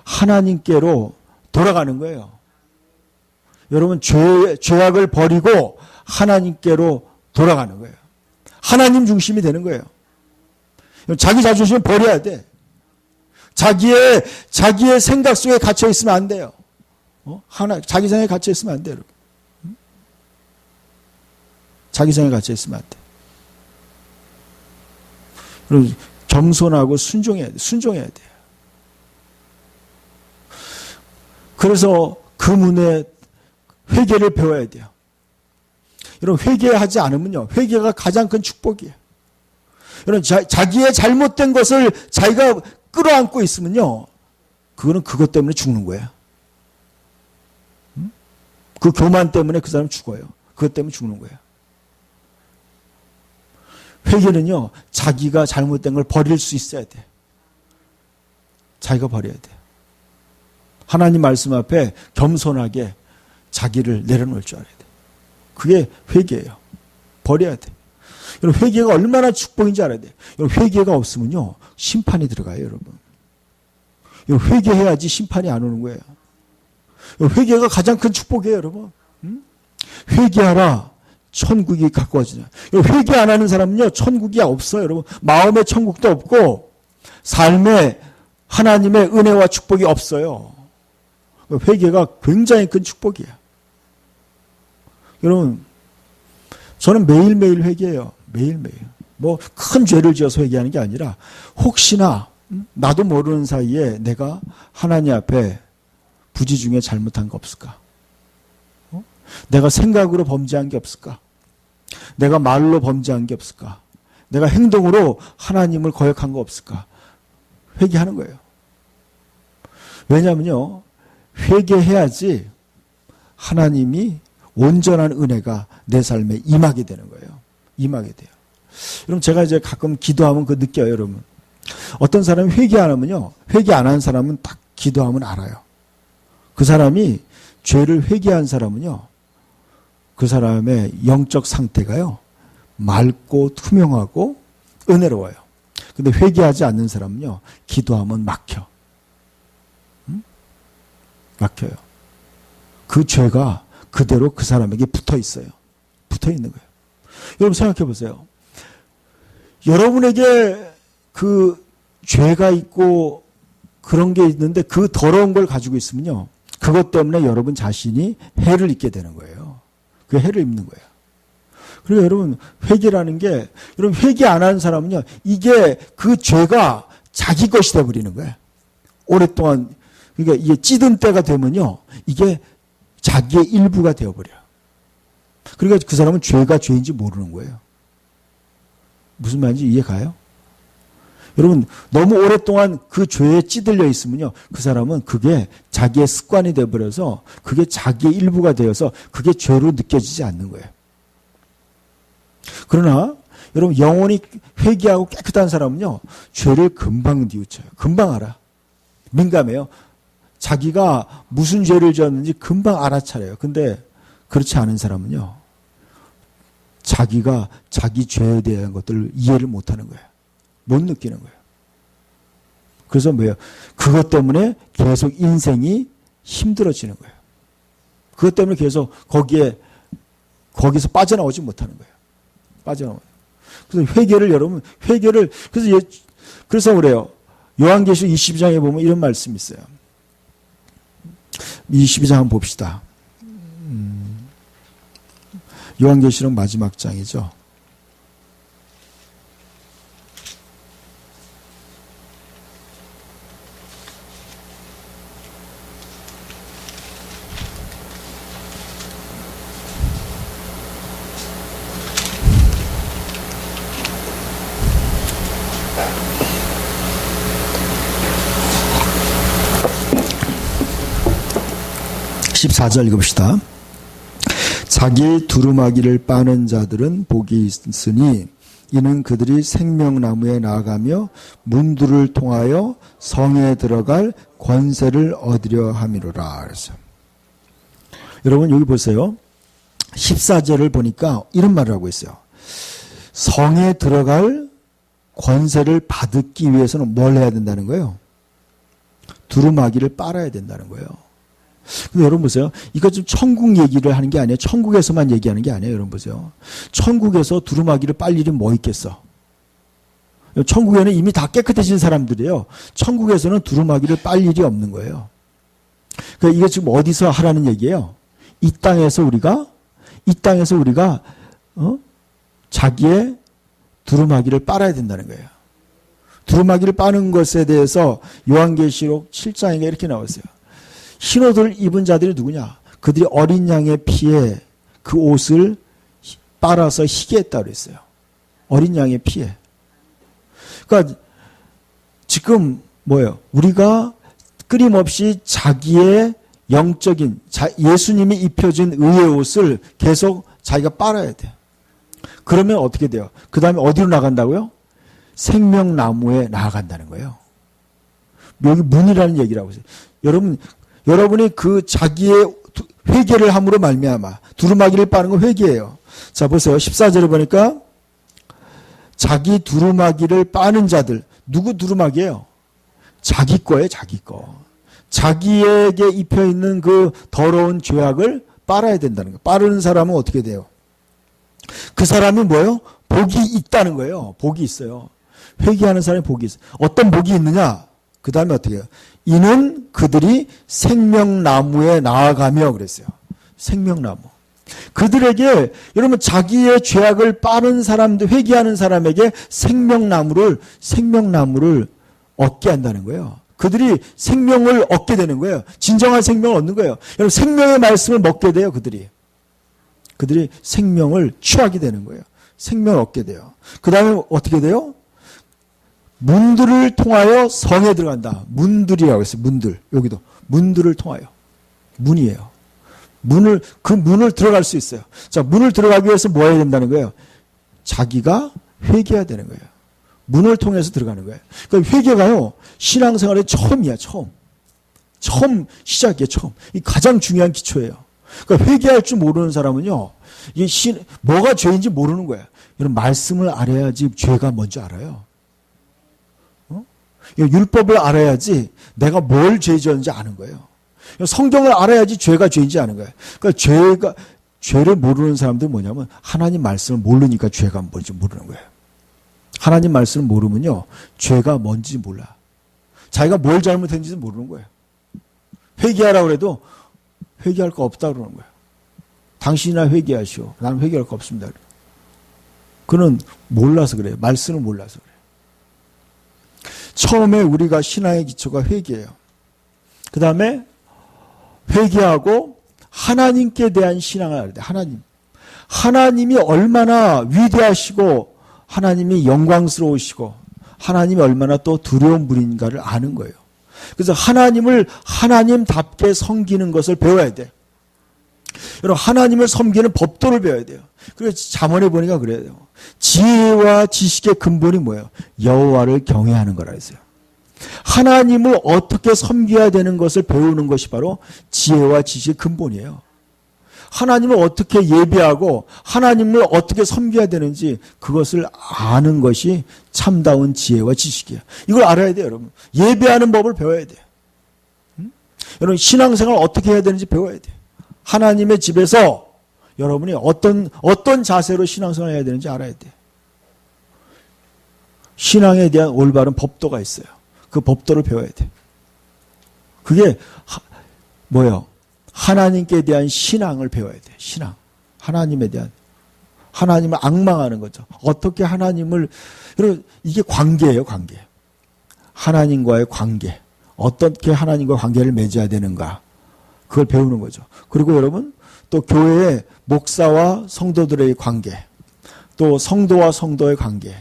하나님께로 돌아가는 거예요. 여러분 죄악을 버리고 하나님께로 돌아가는 거예요. 하나님 중심이 되는 거예요. 자기 자존심을 버려야 돼. 자기의 생각 속에 갇혀 있으면 안 돼요. 자기 생각에 갇혀 있으면 안 돼요. 자기 생각에 갇혀 있으면 안 돼. 그리고 겸손하고 순종해야 돼요. 그래서 그 문에 회개를 배워야 돼요. 여러분 회개하지 않으면요. 회개가 가장 큰 축복이에요. 여러분 자기의 잘못된 것을 자기가 끌어안고 있으면요. 그거는 그것 때문에 죽는 거예요. 그 교만 때문에 그 사람 죽어요. 그것 때문에 죽는 거예요. 회개는요. 자기가 잘못된 걸 버릴 수 있어야 돼. 자기가 버려야 돼. 하나님 말씀 앞에 겸손하게 자기를 내려놓을 줄 알아야 돼. 그게 회개예요. 버려야 돼. 여러분 회개가 얼마나 축복인지 알아야 돼. 여러분 회개가 없으면요. 심판이 들어가요. 여러분 회개해야지 심판이 안 오는 거예요. 회개가 가장 큰 축복이에요, 여러분. 회개하라. 천국이 가까워지냐. 회개 안 하는 사람은요, 천국이 없어요, 여러분. 마음의 천국도 없고, 삶에 하나님의 은혜와 축복이 없어요. 회개가 굉장히 큰 축복이에요. 여러분, 저는 매일매일 회개해요. 매일매일. 뭐, 큰 죄를 지어서 회개하는 게 아니라, 혹시나, 나도 모르는 사이에 내가 하나님 앞에 부지 중에 잘못한 거 없을까? 내가 생각으로 범죄한 게 없을까? 내가 말로 범죄한 게 없을까? 내가 행동으로 하나님을 거역한 거 없을까? 회개하는 거예요. 왜냐하면요, 회개해야지 하나님이 온전한 은혜가 내 삶에 임하게 되는 거예요. 임하게 돼요. 여러분, 제가 이제 가끔 기도하면 그 느껴요, 여러분. 어떤 사람이 회개 안 하면요, 회개 안 한 사람은 딱 기도하면 알아요. 그 사람이 죄를 회개한 사람은요, 그 사람의 영적 상태가요, 맑고 투명하고 은혜로워요. 근데 회개하지 않는 사람은요, 기도하면 막혀. 막혀요. 그 죄가 그대로 그 사람에게 붙어 있어요. 붙어 있는 거예요. 여러분 생각해 보세요. 여러분에게 그 죄가 있고 그런 게 있는데 그 더러운 걸 가지고 있으면요, 그것 때문에 여러분 자신이 해를 입게 되는 거예요. 그 해를 입는 거예요. 그리고 여러분, 회개라는 게, 여러분 회개 안 하는 사람은요, 이게 그 죄가 자기 것이 되어버리는 거예요. 오랫동안, 그러니까 이게 찌든 때가 되면요, 이게 자기의 일부가 되어버려요. 그러니까 그 사람은 죄가 죄인지 모르는 거예요. 무슨 말인지 이해 가요? 여러분, 너무 오랫동안 그 죄에 찌들려 있으면요, 그 사람은 그게 자기의 습관이 되어버려서 그게 자기의 일부가 되어서 그게 죄로 느껴지지 않는 거예요. 그러나 여러분, 영혼이 회개하고 깨끗한 사람은요, 죄를 금방 뉘우쳐요. 금방 알아. 민감해요. 자기가 무슨 죄를 지었는지 금방 알아차려요. 근데 그렇지 않은 사람은요, 자기가 자기 죄에 대한 것들을 이해를 못하는 거예요. 못 느끼는 거예요. 그래서 뭐예요? 그것 때문에 계속 인생이 힘들어지는 거예요. 그것 때문에 계속 거기서 빠져나오지 못하는 거예요. 빠져나오요. 그래서 회개를 여러분, 그래서 그래요. 요한계시록 22장에 보면 이런 말씀이 있어요. 22장 한번 봅시다. 요한계시록 마지막 장이죠. (14절) 읽읍시다. 자기 두루마기를 빠는 자들은 복이 있으니 이는 그들이 생명나무에 나아가며 문들을 통하여 성에 들어갈 권세를 얻으려 함이로라. 그래서 여러분 여기 보세요. 14절을 보니까 이런 말을 하고 있어요. 성에 들어갈 권세를 받기 위해서는 뭘 해야 된다는 거예요? 두루마기를 빨아야 된다는 거예요. 근데 여러분 보세요. 이거 좀 천국 얘기를 하는 게 아니에요. 천국에서만 얘기하는 게 아니에요. 여러분 보세요. 천국에서 두루마기를 빨 일이 뭐 있겠어? 천국에는 이미 다 깨끗해진 사람들이에요. 천국에서는 두루마기를 빨 일이 없는 거예요. 그러니까 이게 지금 어디서 하라는 얘기예요? 이 땅에서 우리가 자기의 두루마기를 빨아야 된다는 거예요. 두루마기를 빠는 것에 대해서 요한계시록 7장에 이렇게 나왔어요. 흰옷을 입은 자들이 누구냐? 그들이 어린 양의 피에 그 옷을 빨아서 희게 했다고 그랬어요. 어린 양의 피에. 그러니까 지금 뭐예요? 우리가 끊임없이 자기의 영적인 예수님이 입혀진 의의 옷을 계속 자기가 빨아야 돼요. 그러면 어떻게 돼요? 그 다음에 어디로 나간다고요? 생명나무에 나아간다는 거예요. 여기 문이라는 얘기를 하고 있어요. 여러분이 그 자기의 회개를 함으로 말미암아 두루마기를 빠는 건 회개예요. 자 보세요. 14절에 보니까 자기 두루마기를 빠는 자들. 누구 두루마기예요? 자기 거예요. 자기 거. 자기에게 입혀 있는 그 더러운 죄악을 빨아야 된다는 거예요. 빠르는 사람은 어떻게 돼요? 그 사람이 뭐예요? 복이 있다는 거예요. 복이 있어요. 회개하는 사람이 복이 있어요. 어떤 복이 있느냐? 그 다음에 어떻게 해요? 이는 그들이 생명나무에 나아가며 그랬어요. 생명나무. 그들에게 여러분 자기의 죄악을 빠른 사람들 회개하는 사람에게 생명나무를 얻게 한다는 거예요. 그들이 생명을 얻게 되는 거예요. 진정한 생명을 얻는 거예요. 여러분 생명의 말씀을 먹게 돼요. 그들이 생명을 취하게 되는 거예요. 생명을 얻게 돼요. 그 다음에 어떻게 돼요? 문들을 통하여 성에 들어간다. 문들이라고 했어요. 문들. 여기도 문들을 통하여. 문이에요. 그 문을 들어갈 수 있어요. 자, 문을 들어가기 위해서 뭐 해야 된다는 거예요? 자기가 회개해야 되는 거예요. 문을 통해서 들어가는 거예요. 그러니까 회개가요, 신앙생활의 처음이야, 처음. 처음 시작이에요, 처음. 이 가장 중요한 기초예요. 그러니까 회개할 줄 모르는 사람은요, 뭐가 죄인지 모르는 거예요. 이런 말씀을 알아야지 죄가 뭔지 알아요. 율법을 알아야지 내가 뭘 죄 지었는지 아는 거예요. 성경을 알아야지 죄가 죄인지 아는 거예요. 그러니까 죄를 모르는 사람들은 뭐냐면 하나님 말씀을 모르니까 죄가 뭔지 모르는 거예요. 하나님 말씀을 모르면요, 죄가 뭔지 몰라. 자기가 뭘 잘못했는지도 모르는 거예요. 회개하라고 해도 회개할 거 없다 그러는 거예요. 당신이나 회개하시오. 나는 회개할 거 없습니다. 그는 몰라서 그래요. 말씀을 몰라서 그래요. 처음에 우리가 신앙의 기초가 회개예요. 그 다음에 회개하고 하나님께 대한 신앙을 알아야 돼요. 하나님이 얼마나 위대하시고 하나님이 영광스러우시고 하나님이 얼마나 또 두려운 분인가를 아는 거예요. 그래서 하나님을 하나님답게 섬기는 것을 배워야 돼요. 여러분 하나님을 섬기는 법도를 배워야 돼요. 그래서 잠언에 보니까 그래요. 지혜와 지식의 근본이 뭐예요? 여호와를 경외하는 거라 했어요. 하나님을 어떻게 섬겨야 되는 것을 배우는 것이 바로 지혜와 지식의 근본이에요. 하나님을 어떻게 예배하고 하나님을 어떻게 섬겨야 되는지 그것을 아는 것이 참다운 지혜와 지식이에요. 이걸 알아야 돼요, 여러분. 예배하는 법을 배워야 돼요. 여러분 신앙생활 어떻게 해야 되는지 배워야 돼요. 하나님의 집에서 여러분이 어떤 자세로 신앙생활을 해야 되는지 알아야 돼요. 신앙에 대한 올바른 법도가 있어요. 그 법도를 배워야 돼요. 그게 뭐예요? 하나님께 대한 신앙을 배워야 돼요. 신앙. 하나님에 대한. 하나님을 앙망하는 거죠. 어떻게 하나님을, 여러분, 이게 관계예요, 관계. 하나님과의 관계. 어떻게 하나님과 관계를 맺어야 되는가. 그걸 배우는 거죠. 그리고 여러분, 또 교회의 목사와 성도들의 관계. 또 성도와 성도의 관계.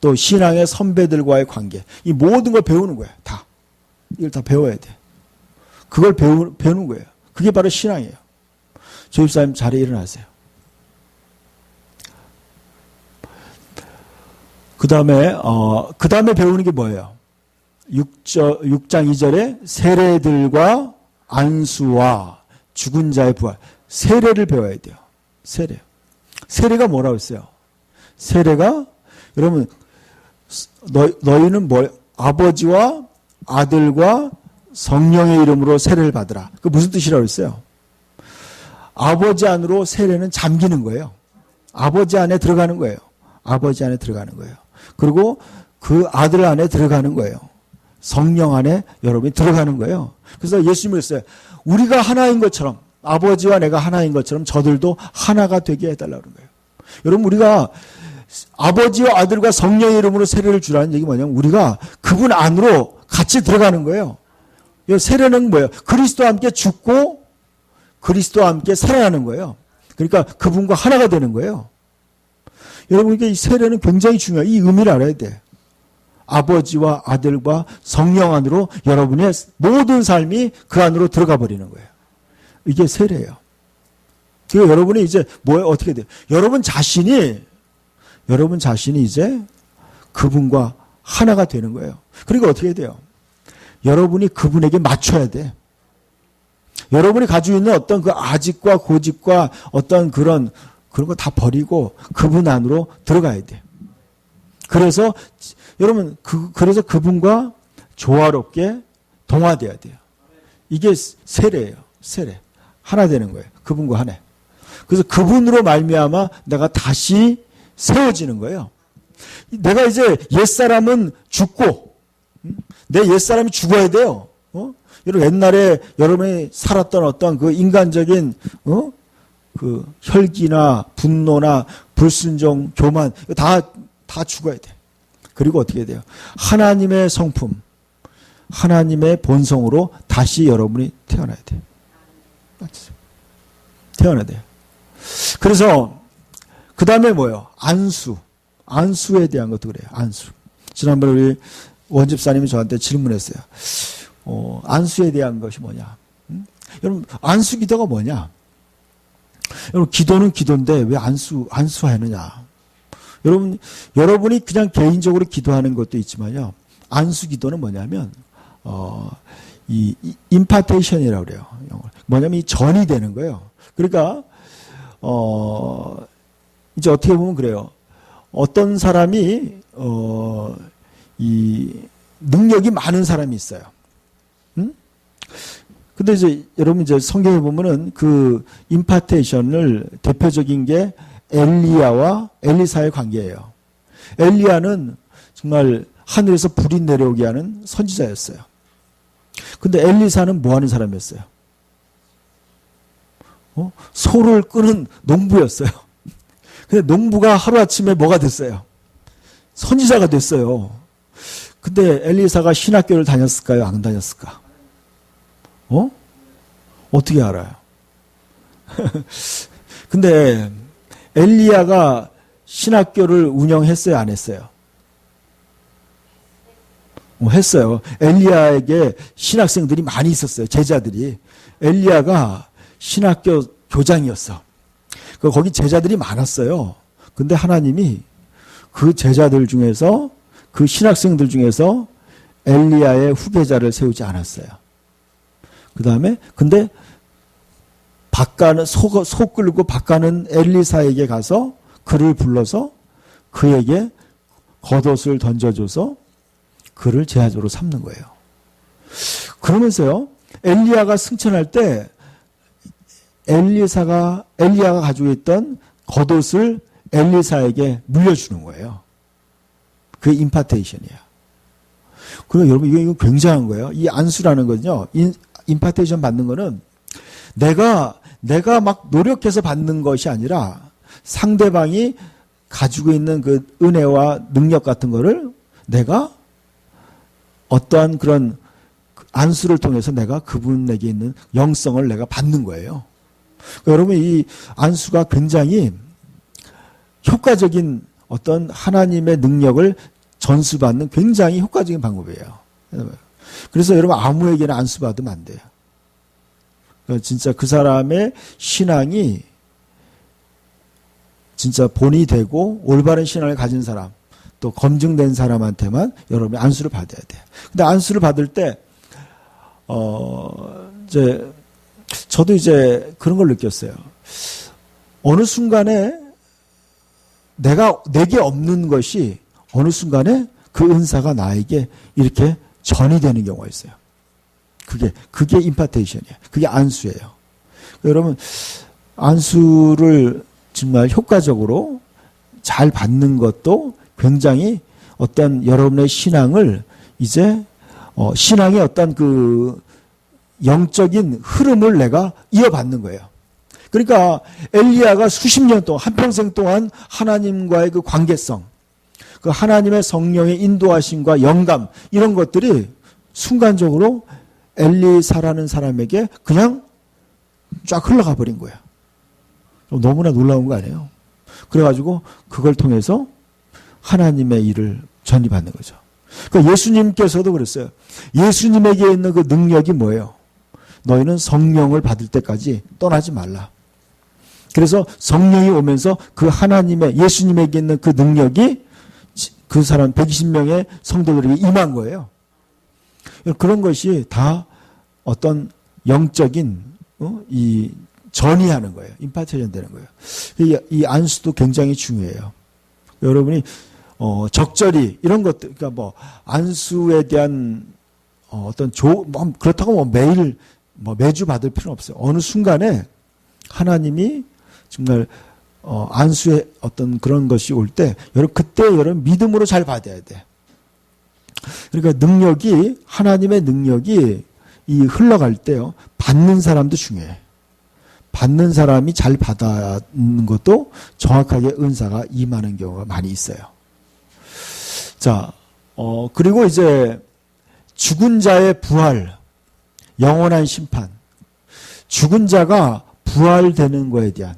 또 신앙의 선배들과의 관계. 이 모든 걸 배우는 거예요. 다. 이걸 다 배워야 돼. 그걸 배우는 거예요. 그게 바로 신앙이에요. 조집사님 자리에 일어나세요. 그 다음에 배우는 게 뭐예요? 6장 2절에 세례들과 안수와 죽은 자의 부활. 세례를 배워야 돼요. 세례. 세례가 뭐라고 했어요? 세례가, 여러분, 너희는 아버지와 아들과 성령의 이름으로 세례를 받으라. 그 무슨 뜻이라고 했어요? 아버지 안으로 세례는 잠기는 거예요. 아버지 안에 들어가는 거예요. 아버지 안에 들어가는 거예요. 그리고 그 아들 안에 들어가는 거예요. 성령 안에 여러분이 들어가는 거예요. 그래서 예수님이 했어요. 우리가 하나인 것처럼, 아버지와 내가 하나인 것처럼 저들도 하나가 되게 해달라는 거예요. 여러분 우리가 아버지와 아들과 성령의 이름으로 세례를 주라는 얘기 뭐냐면 우리가 그분 안으로 같이 들어가는 거예요. 세례는 뭐예요? 그리스도와 함께 죽고 그리스도와 함께 살아나는 거예요. 그러니까 그분과 하나가 되는 거예요. 여러분에게 이 세례는 굉장히 중요해요. 이 의미를 알아야 돼. 아버지와 아들과 성령 안으로 여러분의 모든 삶이 그 안으로 들어가 버리는 거예요. 이게 세례예요. 그러니까 여러분이 이제 어떻게 돼요? 여러분 자신이 이제 그분과 하나가 되는 거예요. 그리고 어떻게 돼요? 여러분이 그분에게 맞춰야 돼. 여러분이 가지고 있는 어떤 그 아집과 고집과 어떤 그런 거 다 버리고 그분 안으로 들어가야 돼. 그래서 여러분 그래서 그분과 조화롭게 동화돼야 돼요. 이게 세례예요. 세례. 하나 되는 거예요. 그분과 하나. 그래서 그분으로 말미암아 내가 다시 세워지는 거예요. 내가 이제 옛사람은 죽고 내 옛사람이 죽어야 돼요. 여러분 옛날에 여러분이 살았던 어떤 그 인간적인 그 혈기나 분노나 불순종, 교만 다 죽어야 돼. 그리고 어떻게 돼요? 하나님의 성품, 하나님의 본성으로 다시 여러분이 태어나야 돼요. 태어나야 돼요. 그래서 그 다음에 뭐예요? 안수. 안수에 대한 것도 그래요. 안수. 지난번에 우리 원집사님이 저한테 질문했어요. 안수에 대한 것이 뭐냐? 여러분 안수 기도가 뭐냐? 여러분 기도는 기도인데 왜 안수하느냐? 여러분이 그냥 개인적으로 기도하는 것도 있지만요. 안수 기도는 뭐냐면 이 임파테이션이라고 그래요. 뭐냐면 이 전이 되는 거예요. 그러니까 이제 어떻게 보면 그래요. 어떤 사람이 이 능력이 많은 사람이 있어요. 근데 이제 여러분 이제 성경에 보면은 그 임파테이션을 대표적인 게 엘리야와 엘리사의 관계예요. 엘리야는 정말 하늘에서 불이 내려오게 하는 선지자였어요. 근데 엘리사는 뭐 하는 사람이었어요? 소를 끄는 농부였어요. 근데 농부가 하루아침에 뭐가 됐어요? 선지자가 됐어요. 근데 엘리사가 신학교를 다녔을까요? 안 다녔을까? 어떻게 알아요? 근데 엘리야가 신학교를 운영했어요? 안 했어요? 했어요. 엘리야에게 신학생들이 많이 있었어요. 제자들이. 엘리야가 신학교 교장이었어. 거기 제자들이 많았어요. 근데 하나님이 그 제자들 중에서 그 신학생들 중에서 엘리야의 후계자를 세우지 않았어요. 그 다음에 근데 소 끌고 밭가는 엘리사에게 가서 그를 불러서 그에게 겉옷을 던져줘서 그를 제자로 삼는 거예요. 그러면서요, 엘리야가 승천할 때 엘리야가 가지고 있던 겉옷을 엘리사에게 물려주는 거예요. 그게 임파테이션이야. 그리고 여러분 이거 굉장한 거예요. 이 안수라는 거는요, 임파테이션 받는 거는 내가 막 노력해서 받는 것이 아니라 상대방이 가지고 있는 그 은혜와 능력 같은 거를 내가 어떠한 그런 안수를 통해서 내가 그분에게 있는 영성을 내가 받는 거예요. 그러니까 여러분 이 안수가 굉장히 효과적인 어떤 하나님의 능력을 전수받는 굉장히 효과적인 방법이에요. 그래서 여러분 아무에게나 안수받으면 안 돼요. 진짜 그 사람의 신앙이 진짜 본이 되고 올바른 신앙을 가진 사람, 또 검증된 사람한테만 여러분이 안수를 받아야 돼요. 근데 안수를 받을 때, 이제, 저도 이제 그런 걸 느꼈어요. 어느 순간에 내게 없는 것이 어느 순간에 그 은사가 나에게 이렇게 전이 되는 경우가 있어요. 그게 임파테이션이에요. 그게 안수예요. 여러분, 안수를 정말 효과적으로 잘 받는 것도 굉장히 어떤 여러분의 신앙을 이제, 신앙의 어떤 그 영적인 흐름을 내가 이어받는 거예요. 그러니까 엘리야가 수십 년 동안, 한평생 동안 하나님과의 그 관계성, 그 하나님의 성령의 인도하심과 영감, 이런 것들이 순간적으로 엘리사라는 사람에게 그냥 쫙 흘러가 버린 거야. 너무나 놀라운 거 아니에요? 그래가지고 그걸 통해서 하나님의 일을 전이받는 거죠. 그러니까 예수님께서도 그랬어요. 예수님에게 있는 그 능력이 뭐예요? 너희는 성령을 받을 때까지 떠나지 말라. 그래서 성령이 오면서 그 하나님의 예수님에게 있는 그 능력이 그 사람 120명의 성도들에게 임한 거예요. 그런 것이 다 어떤 영적인 이 전이하는 거예요. 임파테이션 되는 거예요. 이 안수도 굉장히 중요해요. 여러분이 적절히 이런 것들, 그러니까 뭐 안수에 대한 어떤 그렇다고 뭐 매일 뭐 매주 받을 필요는 없어요. 어느 순간에 하나님이 정말 안수의 어떤 그런 것이 올 때 여러분 그때 여러분 믿음으로 잘 받아야 돼. 그러니까 능력이 하나님의 능력이 이 흘러갈 때요. 받는 사람도 중요해. 받는 사람이 잘 받는 것도 정확하게 은사가 임하는 경우가 많이 있어요. 자, 그리고 이제 죽은 자의 부활, 영원한 심판. 죽은 자가 부활되는 거에 대한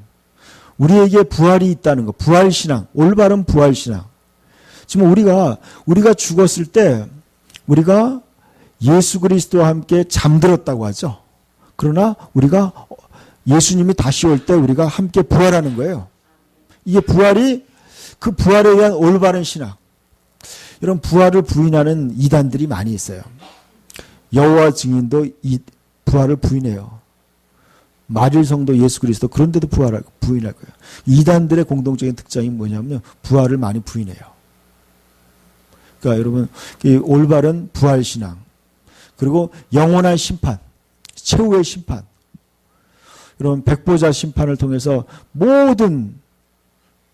우리에게 부활이 있다는 거, 부활신앙, 올바른 부활신앙. 지금 우리가 죽었을 때 우리가 예수 그리스도와 함께 잠들었다고 하죠. 그러나 우리가 예수님이 다시 올 때 우리가 함께 부활하는 거예요. 이게 부활이 그 부활에 대한 올바른 신앙. 이런 부활을 부인하는 이단들이 많이 있어요. 여호와 증인도 이 부활을 부인해요. 마릴 성도 예수 그리스도 그런데도 부인할 거예요. 이단들의 공동적인 특징이 뭐냐면 부활을 많이 부인해요. 그러니까 여러분 이 올바른 부활 신앙 그리고 영원한 심판, 최후의 심판. 이런 백보자 심판을 통해서 모든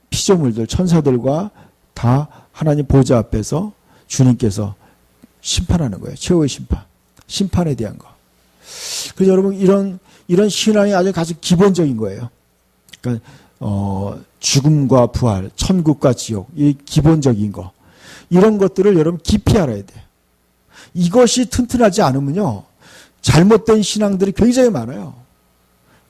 피조물들, 천사들과 다 하나님 보좌 앞에서 주님께서 심판하는 거예요. 최후의 심판. 심판에 대한 거. 그래서 여러분 이런 신앙이 아주 기본적인 거예요. 그러니까 죽음과 부활, 천국과 지옥, 이 기본적인 거. 이런 것들을 여러분 깊이 알아야 돼요. 이것이 튼튼하지 않으면요. 잘못된 신앙들이 굉장히 많아요.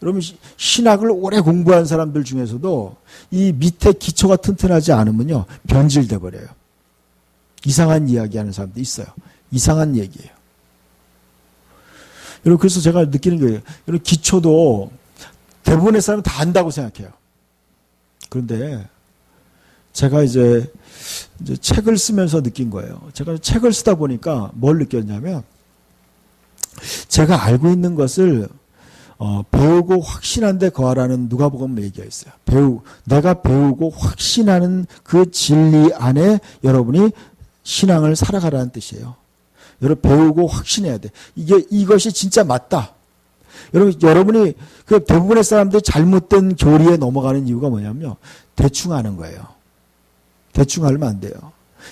여러분 신학을 오래 공부한 사람들 중에서도 이 밑에 기초가 튼튼하지 않으면요. 변질돼 버려요. 이상한 이야기하는 사람도 있어요. 이상한 얘기예요. 여러분 그래서 제가 느끼는 거예요. 여러분 기초도 대부분의 사람은 다 안다고 생각해요. 그런데 제가 이제 책을 쓰면서 느낀 거예요. 제가 책을 쓰다 보니까 뭘 느꼈냐면 제가 알고 있는 것을 배우고 확신한 데 거하라는 누가복음 얘기가 있어요. 내가 배우고 확신하는 그 진리 안에 여러분이 신앙을 살아가라는 뜻이에요. 여러분 배우고 확신해야 돼. 이것이 진짜 맞다. 여러분이 그 대부분의 사람들이 잘못된 교리에 넘어가는 이유가 뭐냐면요. 대충 하는 거예요. 대충 알면 안 돼요.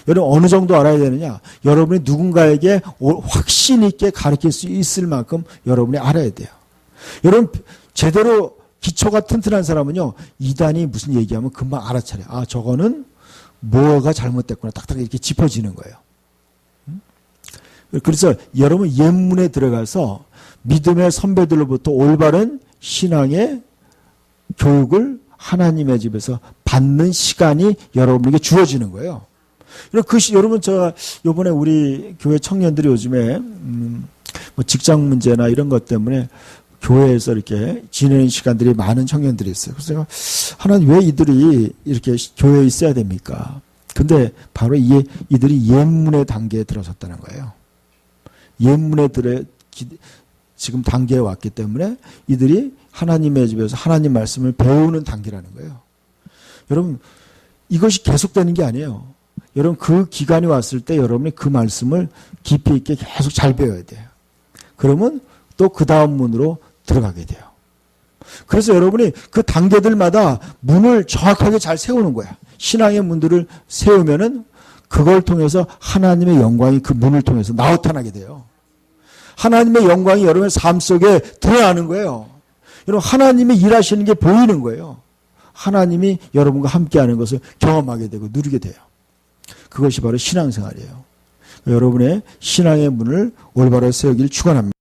여러분 어느 정도 알아야 되느냐? 여러분이 누군가에게 확신 있게 가르칠 수 있을 만큼 여러분이 알아야 돼요. 여러분 제대로 기초가 튼튼한 사람은요. 이단이 무슨 얘기하면 금방 알아차려요. 아 저거는 뭐가 잘못됐구나. 딱딱 이렇게 짚어지는 거예요. 그래서 여러분 옛문에 들어가서 믿음의 선배들로부터 올바른 신앙의 교육을 하나님의 집에서 받는 시간이 여러분에게 주어지는 거예요. 여러분 저 이번에 우리 교회 청년들이 요즘에 뭐 직장 문제나 이런 것 때문에 교회에서 이렇게 지내는 시간들이 많은 청년들이 있어요. 그래서 제가 하나님 왜 이들이 이렇게 교회에 있어야 됩니까? 근데 바로 이들이 옛문의 단계에 들어섰다는 거예요. 옛문에 지금 단계에 왔기 때문에 이들이 하나님의 집에서 하나님 말씀을 배우는 단계라는 거예요. 여러분 이것이 계속되는 게 아니에요. 여러분 그 기간이 왔을 때 여러분이 그 말씀을 깊이 있게 계속 잘 배워야 돼요. 그러면 또 그 다음 문으로 들어가게 돼요. 그래서 여러분이 그 단계들마다 문을 정확하게 잘 세우는 거야. 신앙의 문들을 세우면은 그걸 통해서 하나님의 영광이 그 문을 통해서 나타나게 돼요. 하나님의 영광이 여러분의 삶 속에 드러나는 거예요. 여러분 하나님이 일하시는 게 보이는 거예요. 하나님이 여러분과 함께하는 것을 경험하게 되고 누리게 돼요. 그것이 바로 신앙생활이에요. 여러분의 신앙의 문을 올바로 세우기를 축원합니다.